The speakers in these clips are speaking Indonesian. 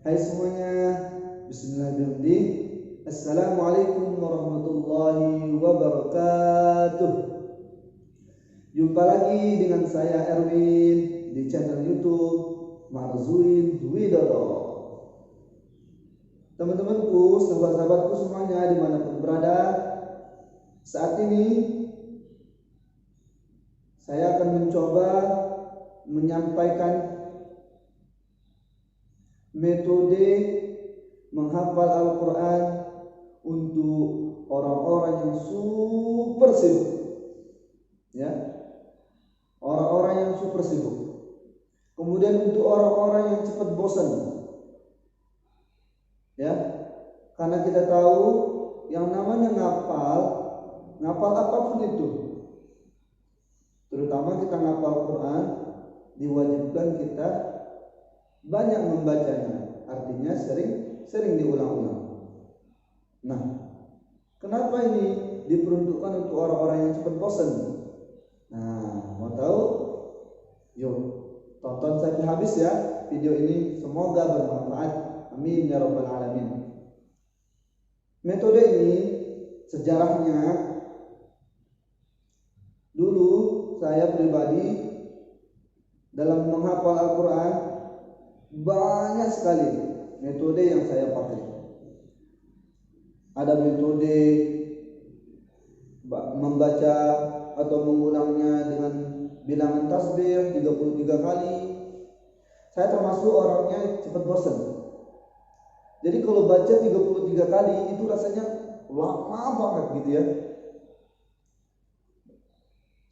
Hai semuanya, bismillahirrahmanirrahim. Assalamualaikum warahmatullahi wabarakatuh. Jumpa lagi dengan saya Erwin di channel YouTube Marzuin Widodo. Teman-temanku, sahabat-sahabatku semuanya dimanapun berada, saat ini saya akan mencoba menyampaikan metode menghafal Al-Quran untuk orang-orang yang super sibuk, ya, orang-orang yang super sibuk. Kemudian untuk orang-orang yang cepat bosan, ya, karena kita tahu yang namanya ngapal apapun itu, terutama kita ngapal Quran, diwajibkan kita banyak membacanya, artinya sering diulang-ulang. Nah, kenapa ini diperuntukkan untuk orang-orang yang cepat bosan? Nah, mau tahu? Yuk, tonton sampai habis ya video ini, semoga bermanfaat. Amin ya rabbal alamin. Metode ini sejarahnya, dulu saya pribadi dalam menghafal Al-Quran banyak sekali metode yang saya pakai. Ada metode membaca atau mengulangnya dengan bilangan tasbih 33 kali. Saya termasuk orangnya cepat bosan. Jadi kalau baca 33 kali itu rasanya lama banget gitu ya.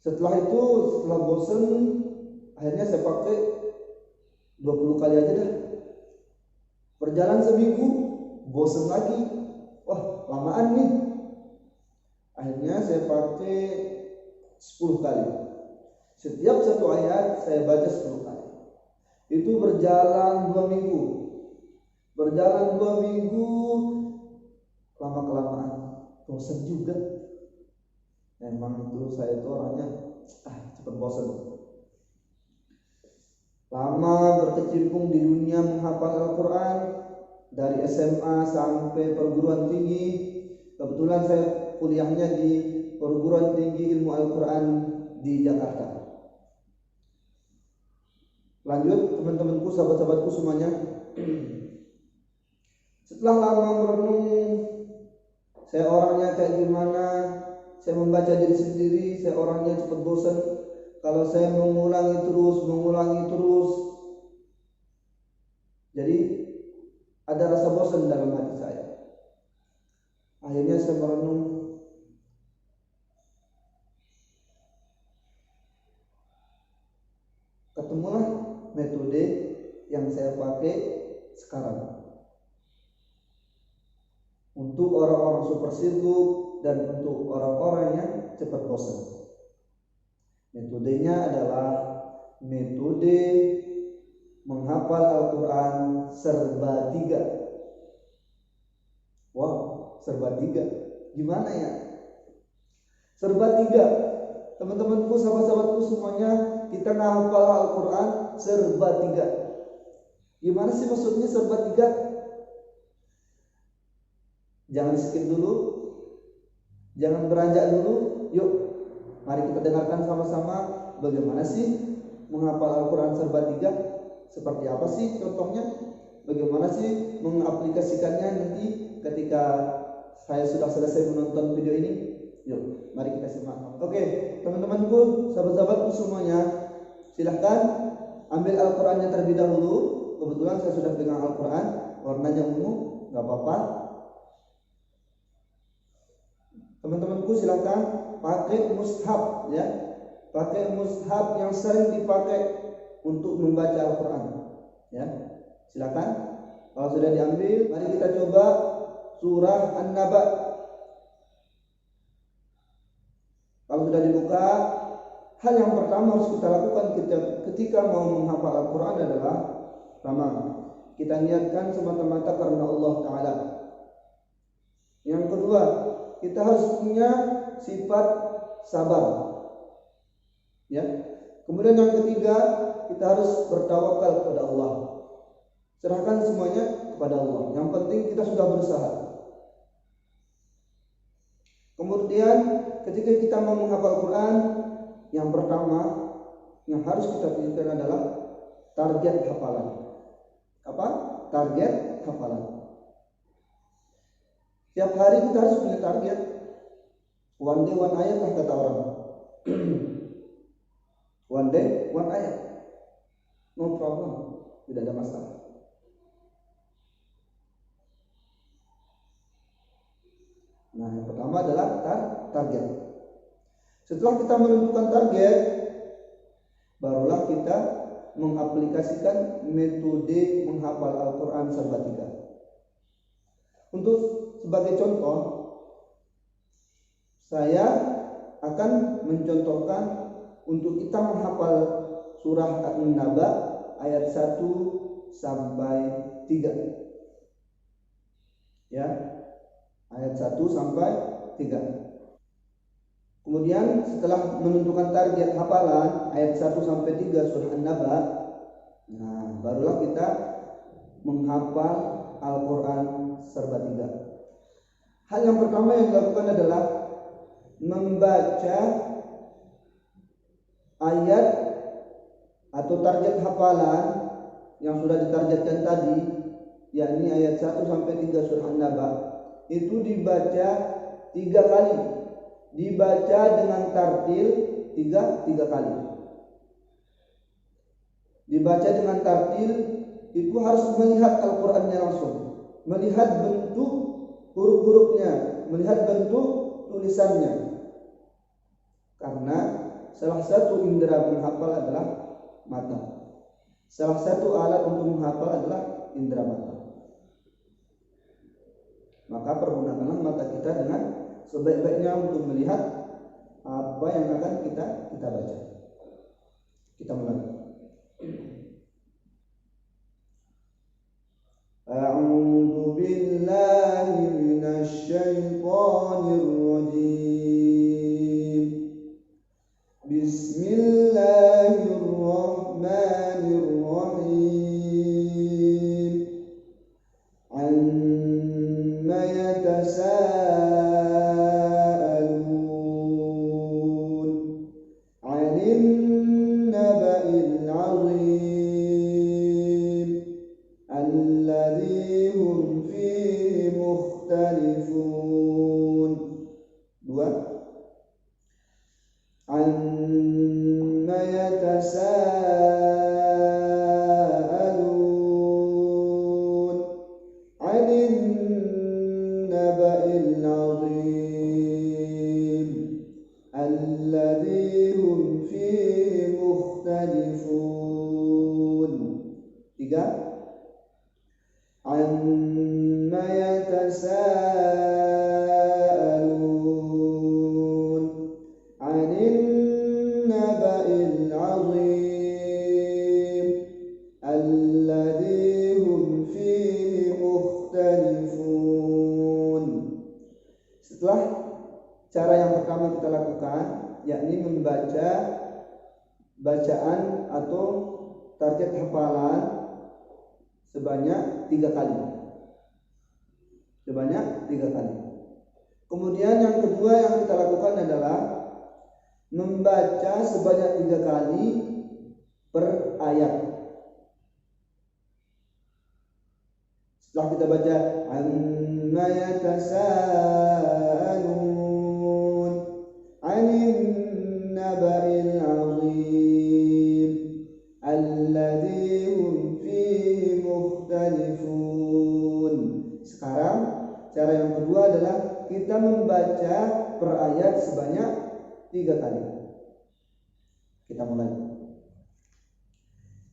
Setelah bosan, akhirnya saya pakai 20 kali aja dah. Berjalan seminggu, bosan lagi. Wah, lamaan nih. Akhirnya saya pakai 10 kali. Setiap satu ayat saya baca 10 kali. Itu berjalan 2 minggu. Berjalan 2 minggu, lama-kelamaan bosan juga. Memang itu saya itu orangnya cepat bosan. Lama berkecimpung di dunia menghafal Al-Quran, dari SMA sampai perguruan tinggi. Kebetulan saya kuliahnya di perguruan tinggi ilmu Al-Quran di Jakarta. Lanjut teman-temanku, sahabat-sahabatku semuanya. Setelah lama merenung, saya orangnya kayak gimana, saya membaca diri sendiri, saya orangnya cepat bosan. Kalau saya mengulangi terus, jadi ada rasa bosan dalam hati saya. Akhirnya saya merenung, ketemulah metode yang saya pakai sekarang untuk orang-orang super sibuk dan untuk orang-orang yang cepat bosan. Metodenya adalah metode menghafal Al-Quran serba 3. Wow, serba 3. Gimana ya? Serba 3. Teman-temanku, sahabat-sahabatku semuanya, kita menghafal Al-Quran serba 3. Gimana sih maksudnya serba 3? Jangan skip dulu, jangan beranjak dulu. Yuk, mari kita dengarkan sama-sama bagaimana sih menghafal Al-Quran serba 3. Seperti apa sih contohnya? Bagaimana sih mengaplikasikannya nanti ketika saya sudah selesai menonton video ini? Yuk, mari kita simak. Oke, teman-temanku, sahabat-sahabatku semuanya, silahkan ambil Al-Qurannya terlebih dahulu. Kebetulan saya sudah pegang Al-Quran, warnanya ungu, gak apa-apa. Teman-temanku silahkan pakai mushaf, ya, pakai mushaf yang sering dipakai untuk membaca Al-Quran, ya. Silakan. Kalau sudah diambil, mari kita coba surah An-Naba. Kalau sudah dibuka, hal yang pertama harus kita lakukan ketika mau menghafal Al-Quran adalah pertama, kita niatkan semata-mata karena Allah Ta'ala. Yang kedua, kita harus punya sifat sabar, ya. Kemudian yang ketiga, kita harus bertawakal kepada Allah. Serahkan semuanya kepada Allah. Yang penting kita sudah berusaha. Kemudian ketika kita mau menghafal Quran, yang pertama yang harus kita pikirkan adalah target hafalan. Apa? Target hafalan. Tiap hari kita harus punya target. One day one ayat lah kata orang. One day one ayat. No problem. Tidak ada masalah. Nah, yang pertama adalah target. Setelah kita menentukan target, barulah kita mengaplikasikan metode menghafal Al-Quran serba 3. Untuk sebagai contoh, saya akan mencontohkan untuk kita menghafal surah An-Naba ayat 1 sampai 3. Ya. Ayat 1 sampai 3. Kemudian setelah menentukan target hafalan ayat 1 sampai 3 surah An-Naba, nah barulah kita menghafal Al-Quran serba 3. Hal yang pertama yang dilakukan adalah membaca ayat atau target hafalan yang sudah ditargetkan tadi, yakni ayat 1 sampai 3 surah An-Naba. Itu dibaca 3 kali, dibaca dengan tartil 3 kali. Dibaca dengan tartil itu harus melihat Al-Qurannya langsung, melihat bentuk huruf-hurufnya, melihat bentuk tulisannya. Karena salah satu indera menghafal adalah mata. Salah satu alat untuk menghafal adalah indera mata. Maka pergunakanlah mata kita dengan sebaik-baiknya untuk melihat apa yang akan kita baca. Kita mulai. A'udzu billahi minasy syaithanir rajim. Bismillahirrahmanirrahim. Amma yatasaalun 'anil naba'il 'azim alladzi hum fihi mukhtalifun. 2. Amma yatasaalun 'anil naba'il 'azim alladzi hum fihi mukhtalifun. 3. Amma yatasaalun 'anil naba'il 'azim alladzi hum fihi mukhtalifun. Setelah cara yang pertama kita lakukan, yakni membaca bacaan atau target hafalan sebanyak 3 kali. Sebanyak 3 kali. Kemudian yang kedua yang kita lakukan adalah membaca sebanyak 3 kali per ayat. Setelah kita baca amma yatasaalun 'anil naba'il 'azim alladzi hum fihi mukhtalifun. Sekarang cara yang kedua adalah kita membaca per ayat sebanyak 3 kali. Kita mulai.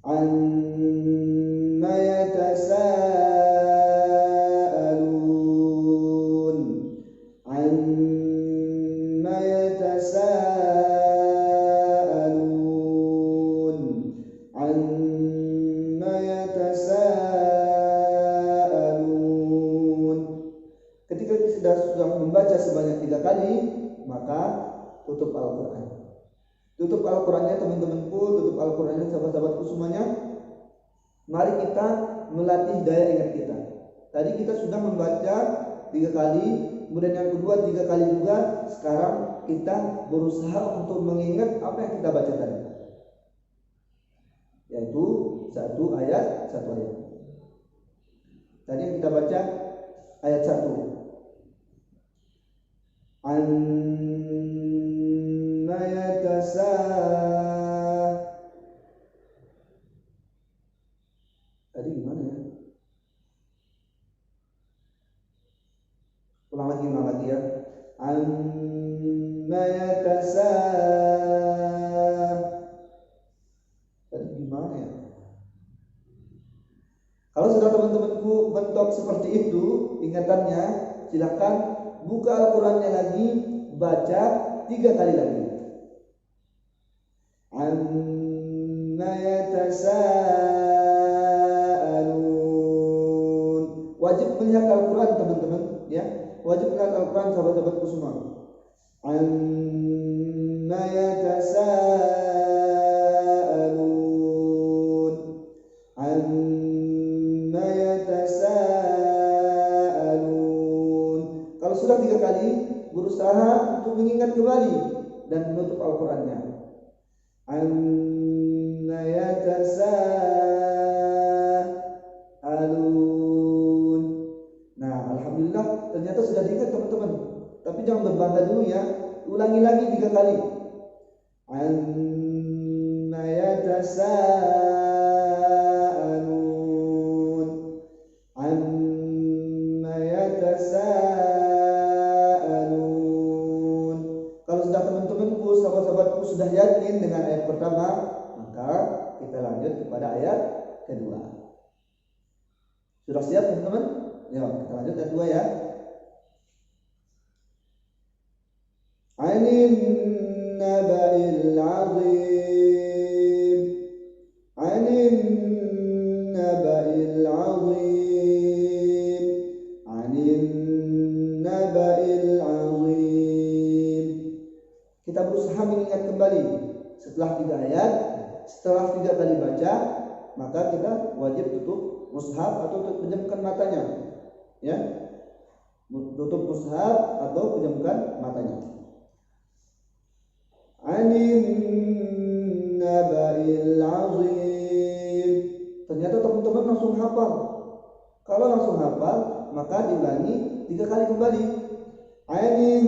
Amma yatasaalun 'amma yatasaalun 'amma yatasaalun. Ketika kita sudah membaca sebanyak 3 kali, maka tutup Al-Quran. Tutup Al-Qurannya teman-temanku, tutup Al-Qurannya sahabat-sahabatku semuanya. Mari kita melatih daya ingat kita. Tadi kita sudah membaca 3 kali, kemudian yang kedua 3 kali juga. Sekarang kita berusaha untuk mengingat apa yang kita baca tadi, yaitu 1 ayat 1 ayat. Tadi yang kita baca ayat 1. Amma tadi gimana ya? Ulang lagi ya. Amma tadi gimana ya? Kalau sudah teman-temanku bentok seperti itu ingatannya, silakan buka Al-Qur'annya lagi, baca 3 kali lagi. Amma yatasaalun. Wajib melihat Al-Qur'an teman-teman ya. Wajib melihat Al-Qur'an sahabat-sahabatku semua. Amma yatasaalun. Amma yatasaalun. Kalau sudah 3 kali, berusaha untuk mengingat kembali dan menutup Al-Qur'annya. Amma yatasaalun. Nah, alhamdulillah ternyata sudah diingat teman-teman. Tapi jangan berbangga dulu ya. Ulangi lagi 3 kali. Amma yatasaalun. Amma yatasaalun. Kalau sudah teman-temanku, sahabat-sahabatku sudah yakin dengan ayat pertama, maka kita lanjut kepada ayat kedua. Sudah siap teman-teman? Ya, kita lanjut ayat 2 ya. Anin naba'il 'azim. Anin naba'il 'azim. Anin naba'il 'azim. Kita berusaha mengingat kembali setelah 3 ayat, setelah 3 kali baca, maka kita wajib tutup mushaf atau pejamkan matanya. Ya. Tutup mushaf atau pejamkan matanya. Anin naba'il 'azim. Ternyata teman-teman langsung hafal. Kalau langsung hafal, maka diulangi 3 kali kembali. Anin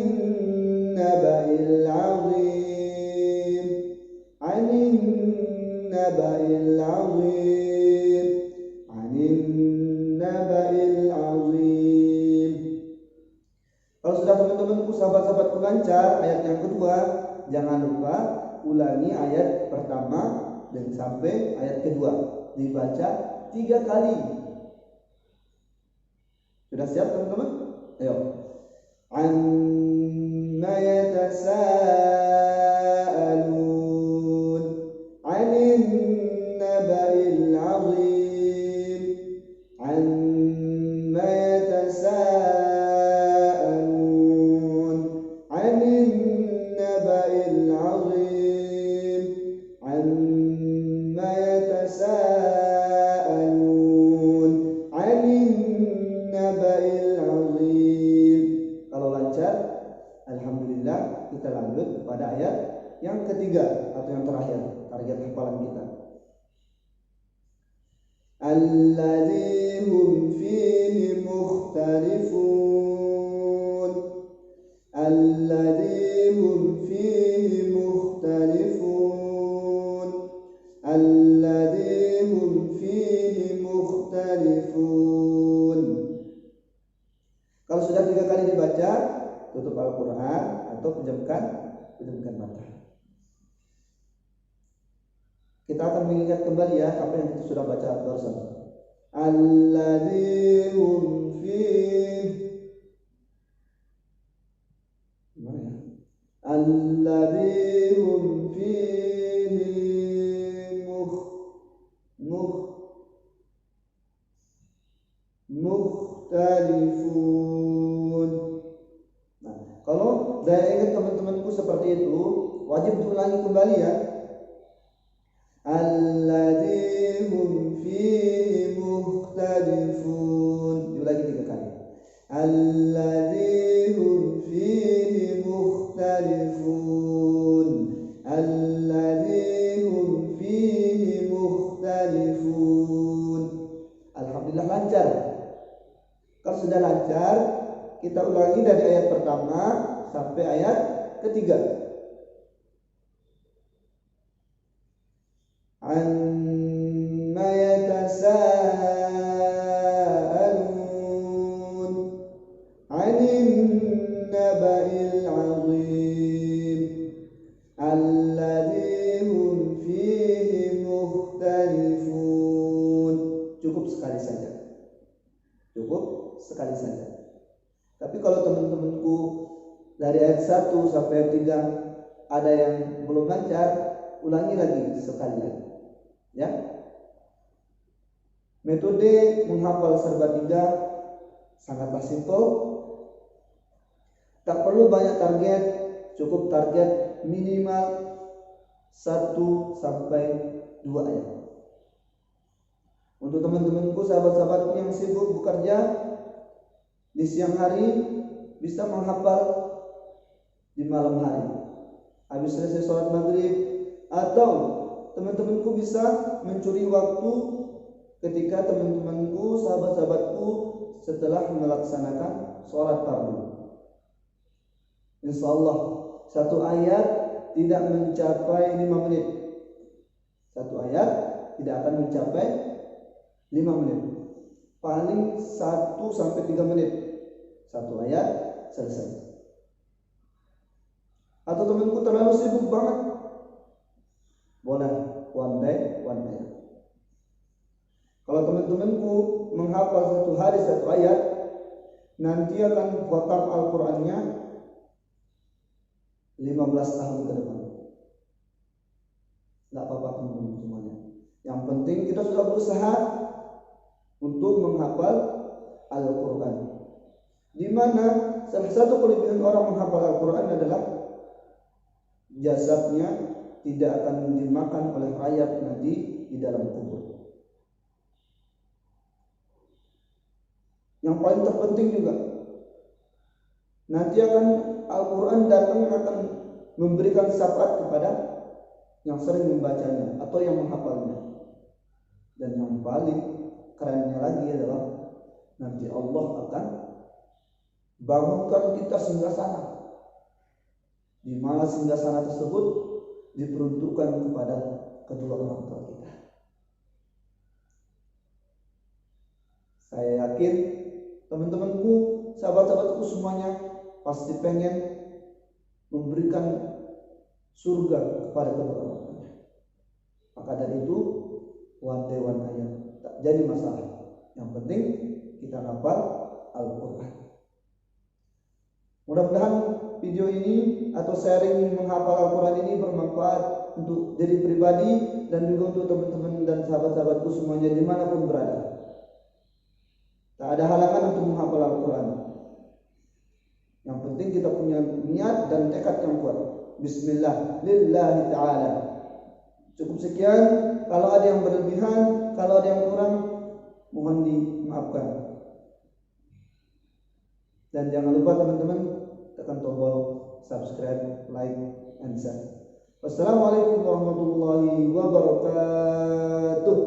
naba'il 'azim. Anin naba'il 'azim. Anin naba'il 'azim. Kalau sudah teman-temanku, sahabat-sahabatku lancar ayat yang kedua, jangan lupa ulangi ayat pertama dan sampai ayat kedua, dibaca 3 kali. Sudah siap teman-teman? Ayo. Amma yatasaalun. Anin naba'il 'azim. Amma yatasaalun. Anin naba'il 'azim. Amma yatasaalun. Anin naba'il 'azim. Kalau lancar, alhamdulillah, kita lanjut kepada ayat yang ketiga atau yang terakhir, target hafalan kita. Alladzi hum fihi mukhtalifun. Alladzi hum fihi mukhtalifun. Alladzi hum fihi mukhtalifun. Kalau sudah 3 kali dibaca, tutup Al-Qur'an atau pejamkan mata. Kita akan mengingat kembali ya apa yang kita sudah baca barusan. Alladzi hum fihi. Gimana ya? Alladzi hum fihi mukhtalifun. Nah, kalau daya ingat teman-temanku seperti itu, wajib diulangi kembali ya. Alladzi hum fihi mukhtalifun. alladzi hum fihi mukhtalifun, alladzi hum fihi mukhtalifun. Alhamdulillah lancar. Kalau sudah lancar, kita ulangi dari ayat pertama sampai ayat ketiga. Amma yatasaalun 'anil naba'il 'azim alladzi hum fihi mukhtalifun. Cukup sekali saja. Cukup sekali saja. Tapi kalau teman-temanku dari ayat 1 sampai ayat 3 ada yang belum lancar, ulangi lagi sekali lagi. Ya. Metode menghafal serba 3 sangatlah simpel. Tak perlu banyak target, cukup target minimal 1 sampai 2 ayat. Untuk teman-temanku, sahabat-sahabatku yang sibuk bekerja di siang hari, bisa menghafal di malam hari habis selesai sholat maghrib, atau teman-temanku bisa mencuri waktu ketika teman-temanku, sahabat-sahabatku setelah melaksanakan sholat fardu. Insya Allah 1 ayat tidak mencapai 5 menit. 1 ayat tidak akan mencapai 5 menit. Paling 1 sampai 3 menit 1 ayat selesai. Atau temanku terlalu sibuk banget, boleh one day one ayat. Kalau teman-temanku menghafal 1 hari 1 ayat, nanti akan khatam Al-Qur'annya 15 tahun ke depan. Enggak apa-apa teman-teman semuanya. Yang penting kita sudah berusaha untuk menghafal Al-Qur'an. Di mana salah satu kelebihan orang menghafal Al-Qur'an adalah jasadnya tidak akan dimakan oleh rayap nanti di dalam kubur. Yang paling terpenting juga, nanti akan Al-Quran datang akan memberikan syafaat kepada yang sering membacanya atau yang menghafalnya. Dan yang paling kerennya lagi adalah nanti Allah akan bangunkan kita singgasana, di mana singgasana tersebut diperuntukkan kepada kedua orang tua kita. Saya yakin teman-temanku, sahabat-sahabatku semuanya pasti pengen memberikan surga kepada kedua orang tuanya. Maka dari itu one day one ayat tak jadi masalah. Yang penting kita hafal Al-Quran. Mudah-mudahan video ini atau sharing menghafal Al-Quran ini bermanfaat untuk diri pribadi dan juga untuk teman-teman dan sahabat-sahabatku semuanya dimanapun berada. Tak ada halangan untuk menghafal Al-Quran. Yang penting kita punya niat dan tekad yang kuat. Bismillah, lillahi ta'ala. Cukup sekian. Kalau ada yang berlebihan, kalau ada yang kurang, mohon dimaafkan. Dan jangan lupa teman-teman tekan tombol subscribe, like, and share. Wassalamualaikum warahmatullahi wabarakatuh.